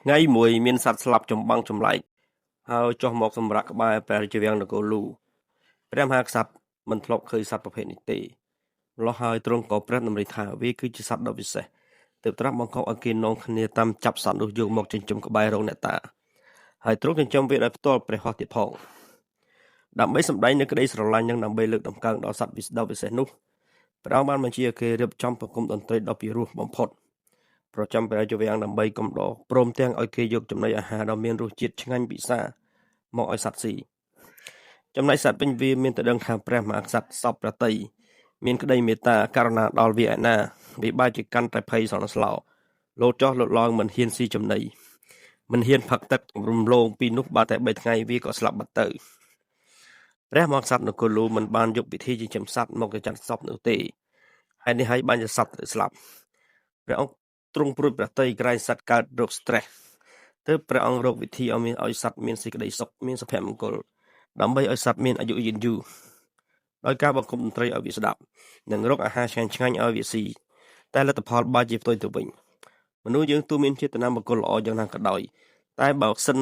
ថ្ងៃមួយមានសត្វស្លាប់ចម្បាំងចម្លែកហើយចុះមកសម្រាកក្បែរព្រះរាជវាំងនគរលូព្រះមហាក្សត្រមិនធ្លាប់ឃើញសត្វប្រភេទនេះទេម្ល៉េះហើយទ្រង់ក៏ព្រះតម្រិះថាវាគឺជាសត្វដ៏ពិសេសទើបត្រាស់បង្កប់ឲ្យគេនាំគ្នាតាមចាប់សត្វនោះយកមកចិញ្ចឹមក្បែររោងអ្នកតាហើយទ្រង់ចិញ្ចឹមវាដោយផ្ទាល់ព្រះហស្ថទៀតផងដើម្បីសម្ដែងនូវក្តីស្រឡាញ់និងដើម្បីលើកតម្កើងដល់សត្វដ៏ពិសេសនោះព្រះអង្គបានបញ្ជាឲ្យគេរៀបចំប្រគំតន្ត្រីដ៏ពិរោះបំផុតប្រចាំព្រះរាជវាំងដើម្បីកំដរព្រមទាំងឲ្យគេយកចំណីអាហារដ៏មានរសជាតិឆ្ងាញ់ពិសាមកឲ្យសត្វស៊ីចំណែកសត្វពេញវាមានតែដឹងថាព្រះមហាក្សត្រសពប្រតិមានក្តីមេត្តាករុណាដល់វាឯណាវាបែរជាកាន់តែភ័យសន្លស្លោលោតចុះលោតឡើងមិនហ៊ានស៊ីចំណីមិនហ៊ានផឹកទឹករំលងពីនោះបានតែ3ថ្ងៃវាក៏ស្លាប់បាត់ទៅព្រះមហាក្សត្រនគរលូមិនបានយកពិធីចិញ្ចឹមសត្វមកទៅចាត់សពនោះទេហើយនេះហើយបានជាសត្វទៅស្លាប់ព្រះអង្គទ្រង់ព្រួយប្រតិក្រែងសត្វកើតរោគ stress ទើបព្រះអង្គរកវិធីឲ្យសត្វមានសេចក្តីសុខមានសុភមង្គលដើម្បីឲ្យសត្វមានអាយុយឺនយូរដោយការបង្កប់តន្ត្រីឲ្យវាស្ដាប់និងរកអាហារឆ្ងាញ់ៗឲ្យវាស៊ីតែលទ្ធផលបែរជាផ្ទុយទៅវិញមនុស្សយើងទោះមានចេតនាបង្គលល្អយ៉ាងណាក៏ដោយតែបើសិន